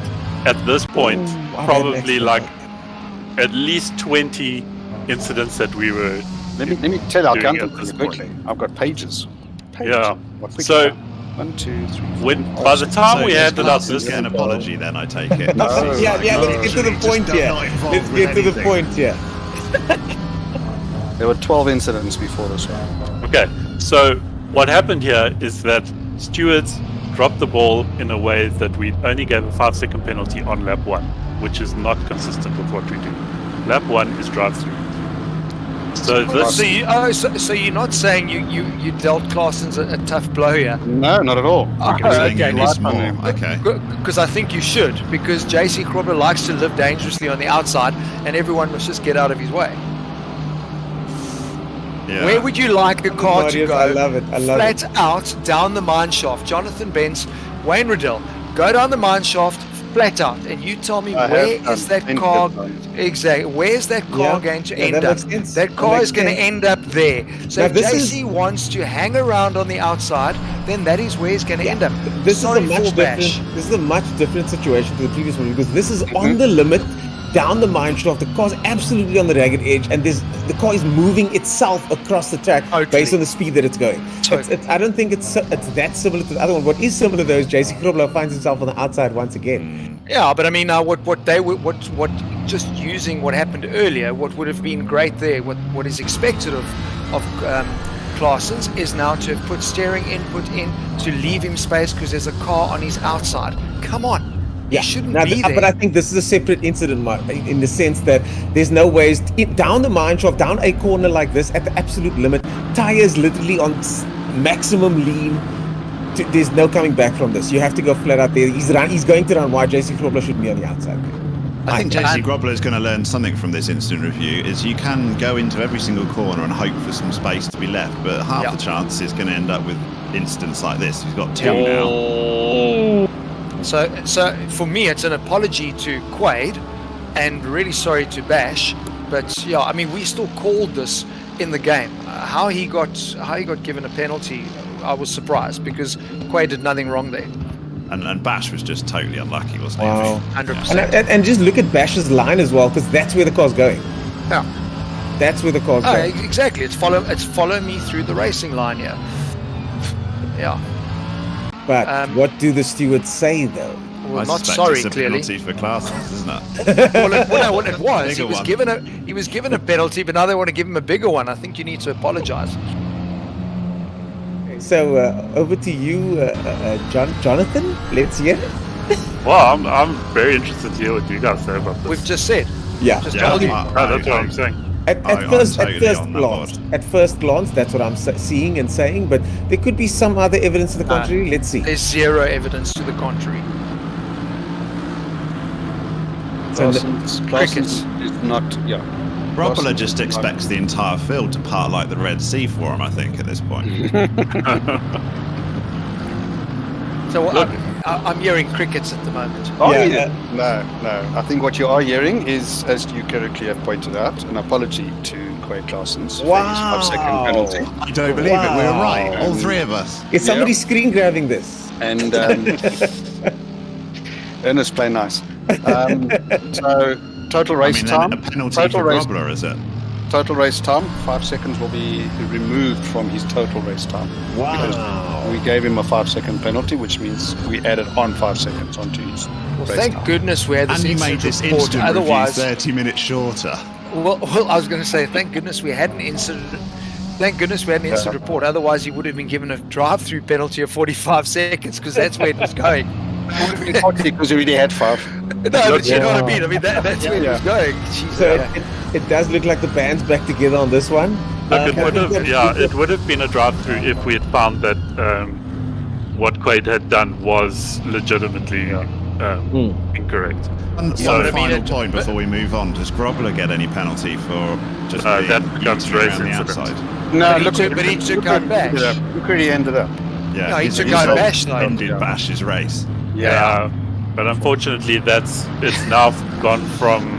Speaker 4: at this point
Speaker 1: I had
Speaker 4: probably
Speaker 1: an
Speaker 4: like
Speaker 1: extra.
Speaker 4: at least 20 incidents that we were
Speaker 3: Let me tell you, I'll
Speaker 4: Doing
Speaker 3: count
Speaker 4: it
Speaker 3: them
Speaker 4: at this
Speaker 3: quickly. I've got pages.
Speaker 4: Yeah.
Speaker 3: What we
Speaker 4: So-
Speaker 3: can- 1, 2, 3, 4,
Speaker 4: when by the time we handed out
Speaker 5: Let's
Speaker 4: this
Speaker 5: get an apology then, I take it.
Speaker 3: No.
Speaker 1: Yeah, let's get to the point here. Let's get to the point here.
Speaker 3: There were 12 incidents before this one.
Speaker 4: Okay, so what happened here is that stewards dropped the ball in a way that we only gave a 5-second penalty on lap 1, which is not consistent with what we do. Lap 1 is drive-through. So this,
Speaker 2: so you're not saying you dealt Clausen's a tough blow here?
Speaker 3: No, not at all.
Speaker 5: You're saying
Speaker 2: okay,
Speaker 5: you need
Speaker 3: right
Speaker 5: more.
Speaker 3: on him.
Speaker 5: Okay.
Speaker 2: Because I think you should, because JC Krobler likes to live dangerously on the outside, and everyone must just get out of his way.
Speaker 5: Yeah.
Speaker 2: Where would you like a car to
Speaker 1: Marius,
Speaker 2: go?
Speaker 1: I love it. I love
Speaker 2: flat out down the mine shaft. Jonathan Bentz, Wayne Riddell, go down the mine shaft flat out, and you tell me where is that car? Exactly. Where's that car going to end
Speaker 1: that
Speaker 2: up?
Speaker 1: makes sense.
Speaker 2: That
Speaker 1: That
Speaker 2: car
Speaker 1: makes
Speaker 2: is going to
Speaker 1: sense.
Speaker 2: end up there. So
Speaker 1: Now,
Speaker 2: if
Speaker 1: this
Speaker 2: JC wants to hang around on the outside, then that is where he's going to end up.
Speaker 1: This
Speaker 2: Sorry
Speaker 1: is a much
Speaker 2: for Bash.
Speaker 1: different. This is a much different situation to the previous one because this is on the limit, down the mine shaft. The car's absolutely on the ragged edge, and the car is moving itself across the track
Speaker 2: Totally.
Speaker 1: based on the speed that it's going.
Speaker 2: Totally.
Speaker 1: I don't think it's that similar to the other one. What is similar though is JC Krobler finds himself on the outside once again.
Speaker 2: Yeah, but I mean, what just using what happened earlier, what would have been great there, what is expected of Clausen's is now to have put steering input in to leave him space because there's a car on his outside. Come on.
Speaker 1: Yeah,
Speaker 2: He shouldn't
Speaker 1: now,
Speaker 2: be there.
Speaker 1: but I think this is a separate incident, Mark, in the sense that there's no ways down the mine shaft, down a corner like this at the absolute limit, tires literally on maximum lean. There's no coming back from this. You have to go flat out there. He's going to run wide. JC Krobler should be on the outside.
Speaker 5: I think JC Grobler is going to learn something from this incident review. Is you can go into every single corner and hope for some space to be left, but half the chance is going to end up with incidents like this. He's got two now.
Speaker 2: So for me, it's an apology to Quaid, and really sorry to Bash. But yeah, I mean, we still called this in the game. How he got given a penalty, I was surprised because Quaid did nothing wrong there.
Speaker 5: And Bash was just totally unlucky, wasn't
Speaker 1: Wow.
Speaker 5: he?
Speaker 2: 100%.
Speaker 1: And just look at Bash's line as well, because that's where the car's going.
Speaker 2: Yeah.
Speaker 1: That's where the car's
Speaker 2: Oh,
Speaker 1: going.
Speaker 2: exactly. It's follow me through the racing line here. Yeah.
Speaker 1: But what do the stewards say, though?
Speaker 2: Well,
Speaker 5: I
Speaker 2: not
Speaker 5: suspect
Speaker 2: sorry,
Speaker 5: it's a
Speaker 2: clearly.
Speaker 5: penalty for classes, isn't it?
Speaker 2: What it was,
Speaker 5: Bigger one.
Speaker 2: he was given a penalty, but now they want to give him a bigger one. I think you need to apologise.
Speaker 1: So over to you, Jonathan. Let's hear it.
Speaker 4: Well, I'm very interested to hear what you guys say about this.
Speaker 2: We've just said.
Speaker 1: Yeah.
Speaker 2: Just told you.
Speaker 4: That's what I'm saying.
Speaker 1: At
Speaker 5: I'm
Speaker 1: first
Speaker 5: totally on that
Speaker 1: glance, that's what I'm seeing and saying. But there could be some other evidence to the contrary. Let's see.
Speaker 2: There's zero evidence to the contrary.
Speaker 3: Clausen's is not, yeah.
Speaker 5: Grobbler just expects the entire field to part like the Red Sea for him, I think, at this point.
Speaker 2: So I'm hearing crickets at the moment.
Speaker 3: Oh,
Speaker 1: Yeah,
Speaker 3: no. I think what you are hearing is, as you correctly have pointed out, an apology to Quaid Clausen's for his 5-second penalty.
Speaker 5: I don't believe it. We're right. All three of us.
Speaker 1: Is somebody screen grabbing this?
Speaker 3: And Ernest play nice. So total race time.
Speaker 5: A penalty
Speaker 3: total
Speaker 5: for
Speaker 3: race,
Speaker 5: Grobbler, is it?
Speaker 3: total race time. 5 seconds will be removed from his total race time.
Speaker 1: Wow.
Speaker 3: Because we gave him a 5-second penalty, which means we added on 5 seconds onto his
Speaker 2: Well,
Speaker 3: race
Speaker 2: thank
Speaker 3: time.
Speaker 2: goodness we had this
Speaker 5: And you
Speaker 2: incident
Speaker 5: made this
Speaker 2: report.
Speaker 5: instant
Speaker 2: Otherwise,
Speaker 5: review 30 minutes shorter.
Speaker 2: well, I was going to say, thank goodness we had an incident. Thank goodness we had an instant report. Otherwise, he would have been given a drive-through penalty of 45 seconds because that's where it was going.
Speaker 3: Because we already had 5.
Speaker 2: No, but you know what I mean. I mean that's where it was going. Jeez,
Speaker 1: So
Speaker 2: yeah.
Speaker 1: it does look like the band's back together on this one.
Speaker 4: Look, it would have been a drive-through if we had found that what Quaid had done was legitimately incorrect.
Speaker 5: One final point before we move on. Does Grobbler get any penalty for just being
Speaker 4: that becomes
Speaker 5: around
Speaker 4: racing
Speaker 5: the
Speaker 4: incident.
Speaker 5: outside?
Speaker 3: No,
Speaker 2: But he took out Bash.
Speaker 3: Look where he ended up.
Speaker 5: Yeah,
Speaker 2: No, he
Speaker 5: his
Speaker 2: took
Speaker 5: result
Speaker 2: out Bash, though.
Speaker 5: ended Bash's race.
Speaker 4: But unfortunately, it's now gone from.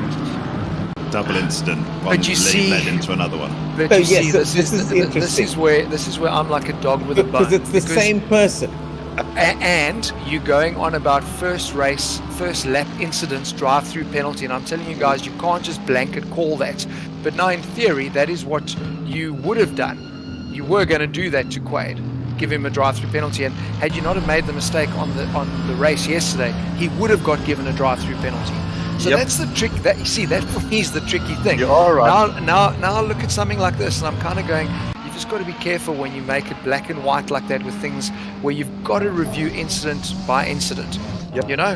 Speaker 5: Double incident.
Speaker 2: But
Speaker 5: One
Speaker 2: you see-
Speaker 5: led into another one.
Speaker 2: But
Speaker 1: So
Speaker 2: you
Speaker 1: yes,
Speaker 2: see,
Speaker 1: this is interesting.
Speaker 2: this is where I'm like a dog with a bone.
Speaker 1: Because it's the same person.
Speaker 2: And you going on about first lap incidents, drive-through penalty, and I'm telling you guys, you can't just blanket call that. But now, in theory, that is what you would have done. You were going to do that to Quaid, give him a drive-through penalty, and had you not have made the mistake on the race yesterday, he would have got given a drive-through penalty. So that's the trick. That you see, that for me is the tricky thing.
Speaker 3: You are right.
Speaker 2: Now look at something like this, and I'm kind of going. You've just got to be careful when you make it black and white like that with things where you've got to review incident by incident.
Speaker 3: Yep.
Speaker 2: You know.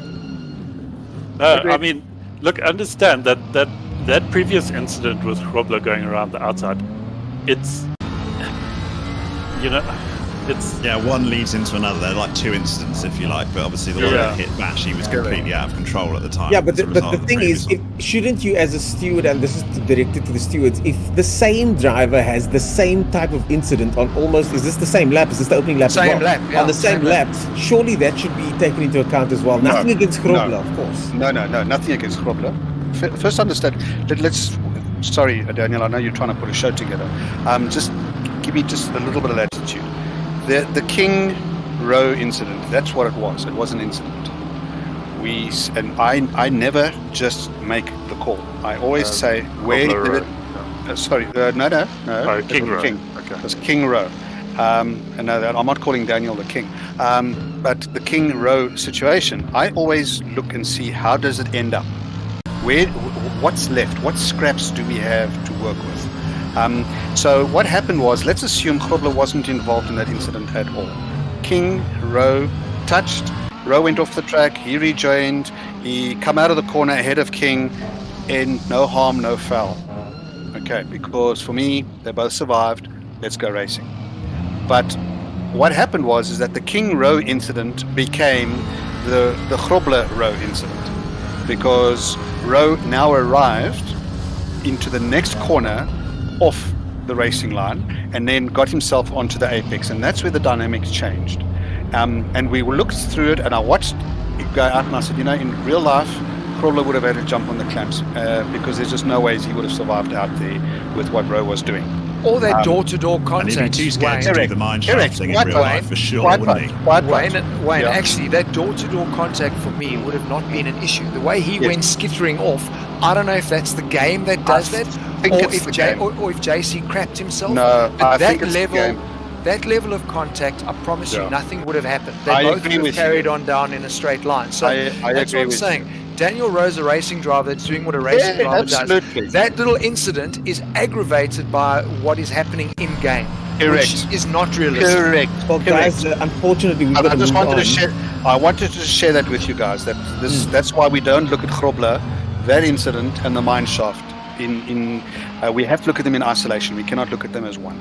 Speaker 4: No, I mean, look, understand that previous incident with Grobbler going around the outside, it's
Speaker 5: one leads into another. They're like two incidents, if you like. But obviously, the one that hit Bash, he was completely out of control at the time.
Speaker 1: Yeah, but
Speaker 5: as a
Speaker 1: the
Speaker 5: result of
Speaker 1: thing is,
Speaker 5: previous
Speaker 1: shouldn't you, as a steward, and this is directed to the stewards, if the same driver has the same type of incident on almost, is this the same lap? Is this the opening lap? as
Speaker 2: Same
Speaker 1: well?
Speaker 2: lap, yeah,
Speaker 1: On the same
Speaker 2: same
Speaker 1: lap, surely that should be taken into account as well. Nothing against Grobbler,
Speaker 3: no.
Speaker 1: of course.
Speaker 3: No, nothing against Grobbler. First, understand. Let's. Sorry, Daniel. I know you're trying to put a show together. Just give me just a little bit of latitude. The King Row incident. That's what it was. It was an incident. I never just make the call. I always say where did it. No.
Speaker 4: King Row.
Speaker 3: King.
Speaker 4: Okay.
Speaker 3: It was King Row. And no, I'm not calling Daniel the King. But the King Row situation, I always look and see how does it end up. What's left? What scraps do we have to work with? So what happened was, let's assume Grobbler wasn't involved in that incident at all. King, Row, touched. Row went off the track. He rejoined. He come out of the corner ahead of King, and no harm, no foul. Okay, because for me, they both survived. Let's go racing. But what happened is that the King Row incident became the Grobbler Row incident, because Row now arrived into the next corner off the racing line and then got himself onto the apex, and that's where the dynamics changed. And we looked through it, and I watched it go out, and I said, in real life, Crawler would have had to jump on the clamps because there's just no ways he would have survived out there with what Rowe was doing.
Speaker 2: All that door-to-door
Speaker 5: And
Speaker 2: contact.
Speaker 5: he'd be too scared to do the mine
Speaker 3: Correct.
Speaker 5: shaft thing in real life for sure, wouldn't he?
Speaker 2: Wayne,
Speaker 3: Yeah.
Speaker 2: actually, that door-to-door contact for me would have not been an issue. The way he went skittering off, I don't know if that's the game that does that,
Speaker 3: think
Speaker 2: or
Speaker 3: it's
Speaker 2: if,
Speaker 3: the game.
Speaker 2: or if JC crapped himself.
Speaker 3: No,
Speaker 2: But
Speaker 3: I
Speaker 2: that
Speaker 3: think it's the game.
Speaker 2: that level of contact, I promise you,
Speaker 3: Yeah.
Speaker 2: nothing would have happened. They
Speaker 3: I
Speaker 2: both
Speaker 3: agree
Speaker 2: would have
Speaker 3: with you.
Speaker 2: carried on down in a straight line. So
Speaker 3: I
Speaker 2: that's
Speaker 3: agree
Speaker 2: what I'm
Speaker 3: with
Speaker 2: saying. Daniel Rowe's a racing driver that's doing what a racing driver
Speaker 3: absolutely.
Speaker 2: does. That little incident is aggravated by what is happening in game,
Speaker 3: Correct.
Speaker 2: which is not realistic.
Speaker 3: Correct.
Speaker 1: Well,
Speaker 3: Correct.
Speaker 1: guys, unfortunately, we've got
Speaker 3: And I
Speaker 1: to
Speaker 3: just
Speaker 1: move
Speaker 3: wanted
Speaker 1: on.
Speaker 3: to share. I wanted to share that with you guys. That's why we don't look at Grobler, that incident, and the mine shaft. We have to look at them in isolation. We cannot look at them as one.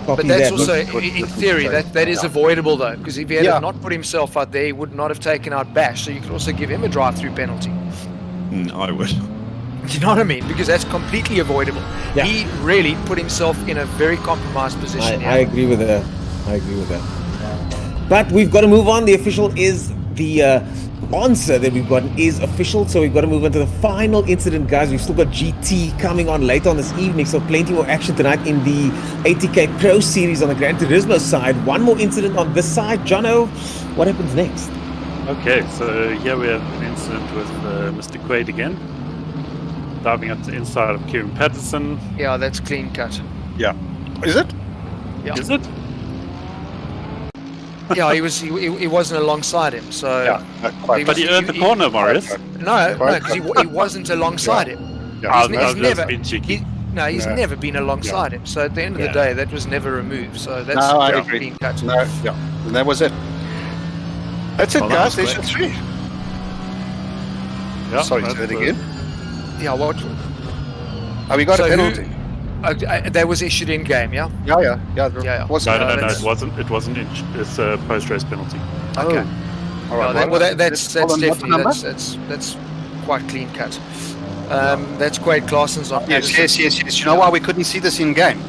Speaker 1: Copy
Speaker 2: But that's
Speaker 1: that.
Speaker 2: also,
Speaker 3: Good
Speaker 2: in theory, that is avoidable though, because if he had
Speaker 3: Yeah.
Speaker 2: not put himself out there, he would not have taken out Bash. So you could also give him a drive-through penalty.
Speaker 5: I would.
Speaker 2: You know what I mean? Because that's completely avoidable.
Speaker 1: Yeah.
Speaker 2: He really put himself in a very compromised position.
Speaker 1: I agree with that. But we've got to move on. The official is the answer that we've gotten is official, so we've got to move on to the final incident, guys. We've still got GT coming on later on this evening, so plenty more action tonight in the ATK Pro Series on the Gran Turismo side. One more incident on this side. Jono, what happens next?
Speaker 4: Okay, so here we have an incident with Mr. Quaid again, diving up the inside of Kieran Patterson.
Speaker 2: Yeah, that's clean cut.
Speaker 3: Yeah. Is it?
Speaker 2: Yeah.
Speaker 4: Is it?
Speaker 2: Yeah, he wasn't alongside him, so
Speaker 3: Quite.
Speaker 4: But he earned the corner, Morris.
Speaker 2: no, because he wasn't alongside him.
Speaker 3: Yeah.
Speaker 2: He's never-
Speaker 4: been cheeky.
Speaker 2: He's
Speaker 3: Yeah.
Speaker 2: never been alongside him. So at the end of the day, that was never removed. So that's
Speaker 3: No, I agree.
Speaker 2: clean cut.
Speaker 3: No, yeah. And that was it. That's it,
Speaker 5: Well, that
Speaker 3: guys.
Speaker 5: was
Speaker 3: There's
Speaker 5: quick.
Speaker 3: your three.
Speaker 4: Yeah,
Speaker 3: Sorry,
Speaker 4: that's
Speaker 3: say that
Speaker 4: the-
Speaker 3: again.
Speaker 2: Yeah, what?
Speaker 3: Oh, we got
Speaker 2: So
Speaker 3: a
Speaker 2: who-
Speaker 3: penalty.
Speaker 2: That was issued in game, yeah.
Speaker 3: Yeah.
Speaker 2: Yeah.
Speaker 3: Was
Speaker 4: No,
Speaker 3: it?
Speaker 4: no, no,
Speaker 2: that's-
Speaker 4: it wasn't. It wasn't. It's a post-race penalty.
Speaker 2: Okay.
Speaker 3: All right.
Speaker 2: That's
Speaker 3: hold on, what's the number?
Speaker 2: definitely that's quite clean cut. That's Quaid Claasen's on.
Speaker 3: Yes.
Speaker 2: Patterson.
Speaker 3: You know why we couldn't see this in game?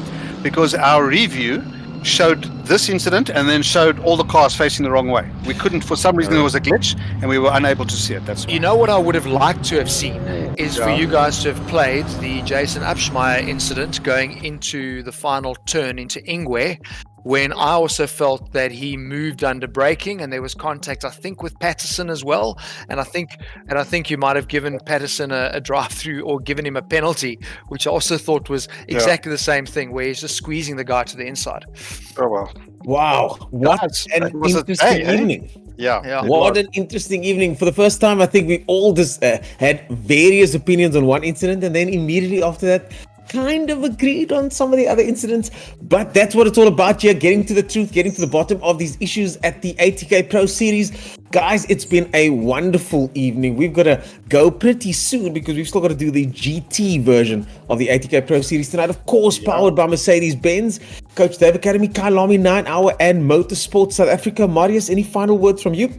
Speaker 3: Because our review showed this incident and then showed all the cars facing the wrong way. We couldn't, for some reason, there was a glitch and we were unable to see it. That's why.
Speaker 2: You know what I would have liked to have seen is for
Speaker 3: Yeah.
Speaker 2: you guys to have played the Jason Upschmeyer incident going into the final turn into Ingwe, when I also felt that he moved under braking and there was contact, I think, with Patterson as well. And I think you might have given Patterson a drive through or given him a penalty, which I also thought was exactly the same thing, where he's just squeezing the guy to the inside.
Speaker 3: Oh, well.
Speaker 1: Wow, what
Speaker 3: Guys,
Speaker 1: an
Speaker 3: it was a
Speaker 1: interesting
Speaker 3: day, eh?
Speaker 1: evening.
Speaker 3: Yeah.
Speaker 2: Yeah.
Speaker 1: What an interesting evening. For the first time, I think we all just had various opinions on one incident, and then immediately after that, kind of agreed on some of the other incidents. But that's what it's all about here, getting to the truth, getting to the bottom of these issues at the ATK Pro Series. Guys, it's been a wonderful evening. We've got to go pretty soon because we've still got to do the GT version of the ATK Pro Series tonight, of course, powered by Mercedes-Benz. Coach Dave Academy, Kyalami 9 Hour and Motorsport South Africa. Marius, any final words from you?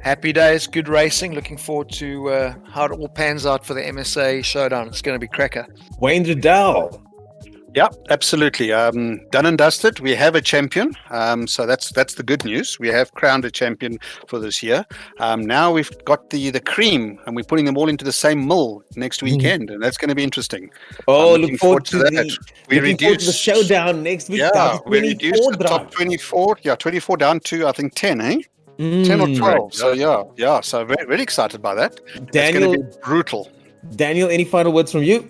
Speaker 2: Happy days, good racing. Looking forward to how it all pans out for the MSA showdown. It's going to be cracker.
Speaker 1: Wayne Riddell.
Speaker 3: Yeah, absolutely. Done and dusted. We have a champion. So that's the good news. We have crowned a champion for this year. Now we've got the cream, and we're putting them all into the same mill next weekend, and that's going to be interesting.
Speaker 1: Oh,
Speaker 3: I'm
Speaker 1: look forward to
Speaker 3: that. We
Speaker 1: looking forward to the
Speaker 3: reduced
Speaker 1: showdown next week.
Speaker 3: Yeah, we
Speaker 1: 24
Speaker 3: reduced the top
Speaker 1: drive.
Speaker 3: 24. Yeah, 24 down to I think 10, eh? 10 or 12. So yeah. So very, very excited by that. It's
Speaker 1: Daniel,
Speaker 3: going to be brutal.
Speaker 1: Daniel, any final words from you?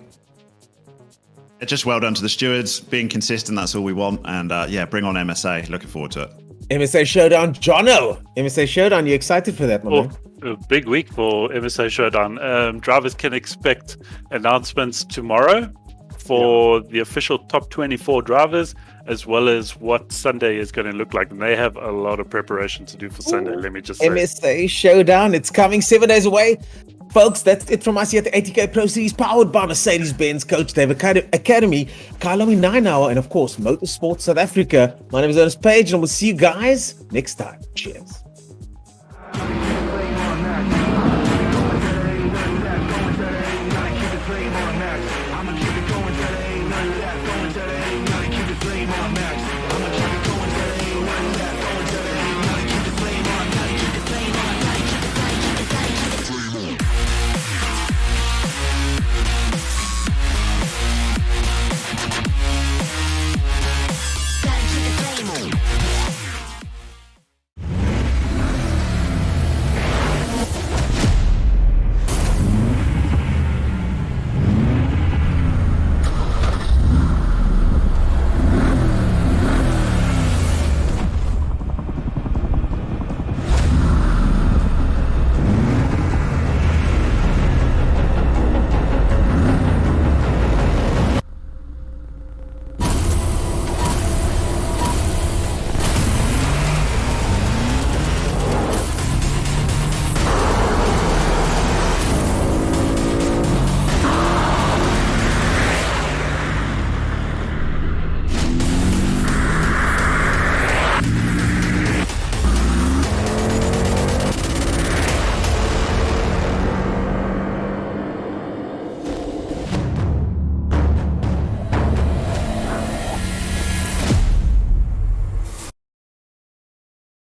Speaker 5: Just well done to the stewards, being consistent. That's all we want. And bring on MSA. Looking forward to it.
Speaker 1: MSA Showdown, Jono. MSA Showdown, you excited for that, my man?
Speaker 4: A big week for MSA Showdown. Drivers can expect announcements tomorrow for the official top 24 drivers, as well as what Sunday is going to look like. And they have a lot of preparation to do for Sunday, let me just say.
Speaker 1: MSA Showdown, it's coming 7 days away. Folks, that's it from us here at the ATK Pro Series, powered by Mercedes-Benz, Coach Dave Academy, Kyalami 9 Hour, and of course, Motorsport South Africa. My name is Ernest Page, and we'll see you guys next time. Cheers.